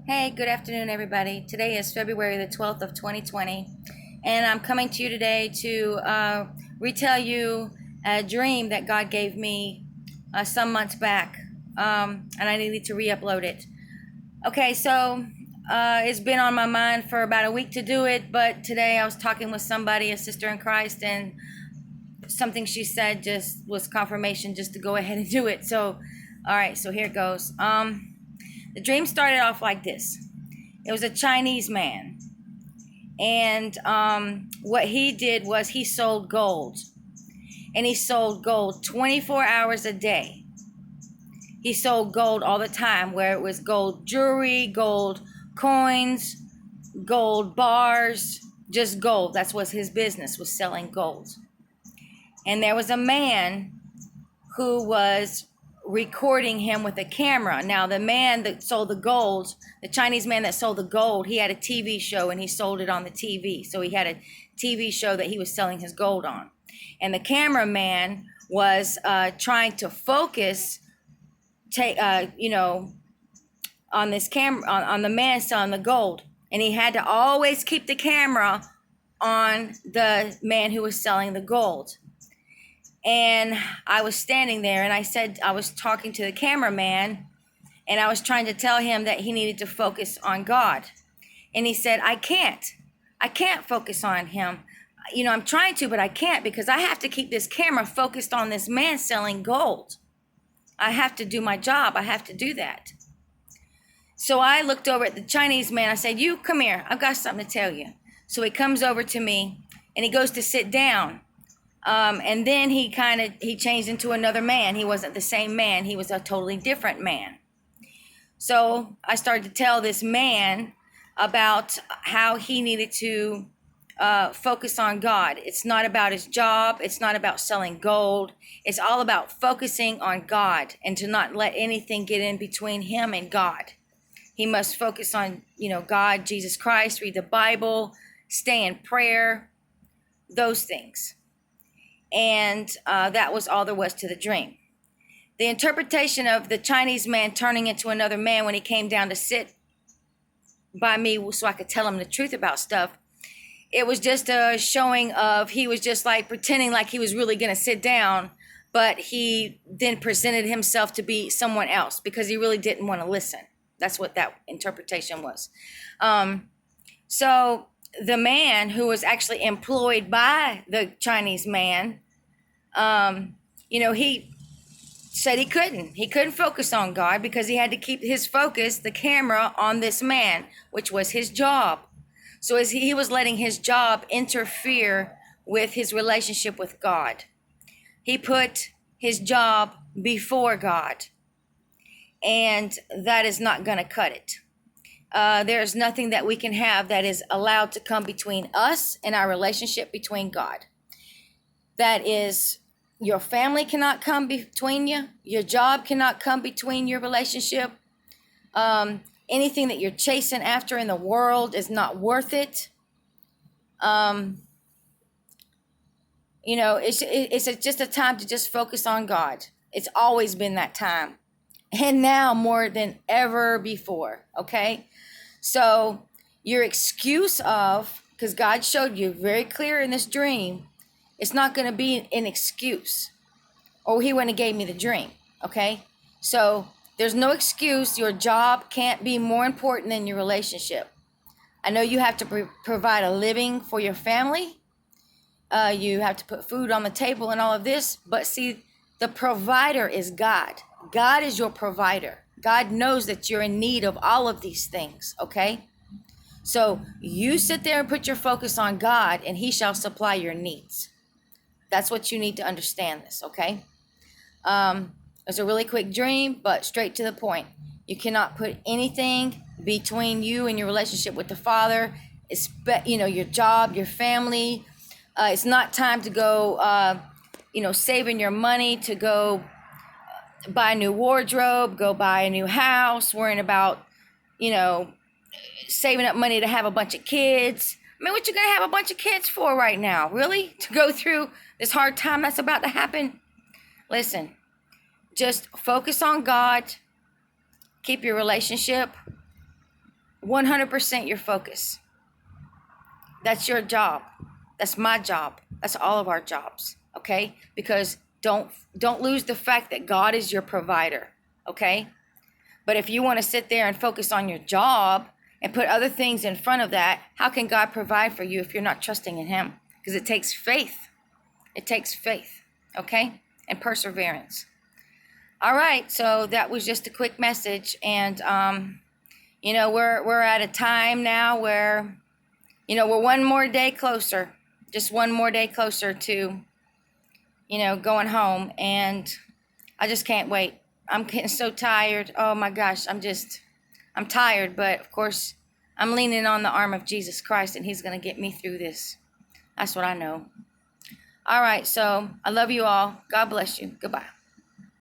Hey, good afternoon, everybody. Today is February the 12th of 2020, and I'm coming to you today to retell you a dream that God gave me some months back, and I needed to re-upload it. Okay, so it's been on my mind for about a week to do it, but today I was talking with somebody, a sister in Christ, and something she said just was confirmation just to go ahead and do it. So, all right, so here it goes. The dream started off like this. It was a Chinese man. And what he did was he sold gold. And he sold gold 24 hours a day. He sold gold all the time, where it was gold jewelry, gold coins, gold bars, just gold. That's what his business was, selling gold. And there was a man who was recording him with a camera. Now, the man that sold the gold, the Chinese man that sold the gold, he had a TV show and he sold it on the TV. So he had a TV show that he was selling his gold on. And the cameraman was trying to focus, on this camera, on the man selling the gold. And he had to always keep the camera on the man who was selling the gold. And I was standing there and I was talking to the cameraman and I was trying to tell him that he needed to focus on God. And he said, I can't focus on him. I'm trying to, but I can't, because I have to keep this camera focused on this man selling gold. I have to do my job. I have to do that. So I looked over at the Chinese man. I said, you come here. I've got something to tell you. So he comes over to me and he goes to sit down. And then he changed into another man. He wasn't the same man. He was a totally different man. So I started to tell this man about how he needed to focus on God. It's not about his job. It's not about selling gold. It's all about focusing on God and to not let anything get in between him and God. He must focus on, God, Jesus Christ, read the Bible, stay in prayer, those things. And that was all there was to the dream. The interpretation of the Chinese man turning into another man when he came down to sit by me so I could tell him the truth about stuff, it was just a showing of, he was just like pretending like he was really going to sit down, but he then presented himself to be someone else because he really didn't want to listen. That's what that interpretation was. So the man who was actually employed by the Chinese man, he said he couldn't focus on God because he had to keep his focus, the camera, on this man, which was his job. So as he was letting his job interfere with his relationship with God. He put his job before God, and that is not going to cut it. There's nothing that we can have that is allowed to come between us and our relationship between God. That is, your family cannot come between you. Your job cannot come between your relationship. Anything that you're chasing after in the world is not worth it. It's just a time to just focus on God. It's always been that time. And now more than ever before, okay? So your excuse of, because God showed you very clear in this dream, it's not going to be an excuse. Or he wouldn't have gave me the dream, okay? So there's no excuse. Your job can't be more important than your relationship. I know you have to provide a living for your family. You have to put food on the table and all of this. But see, the provider is God. God is your provider. God knows that you're in need of all of these things, okay? So you sit there and put your focus on God, and he shall supply your needs. That's what you need to understand this, okay? It's a really quick dream, but straight to the point. You cannot put anything between you and your relationship with the Father. It's, your job, your family. It's not time to go, saving your money to go buy a new wardrobe, go buy a new house, worrying about, saving up money to have a bunch of kids. I mean, what you gonna have a bunch of kids for right now? Really? To go through this hard time that's about to happen? Listen, just focus on God. Keep your relationship 100% your focus. That's your job. That's my job. That's all of our jobs, okay? Because don't lose the fact that God is your provider, okay? But if you want to sit there and focus on your job and put other things in front of that, how can God provide for you if you're not trusting in him? Because it takes faith. It takes faith, okay? And perseverance. All right, so that was just a quick message. And, you know, we're at a time now where, you know, we're one more day closer, just one more day closer to, you know, going home. And I just can't wait. I'm getting so tired. Oh my gosh, I'm tired. But of course, I'm leaning on the arm of Jesus Christ, and he's going to get me through this. That's what I know. All right, so I love you all. God bless you. Goodbye.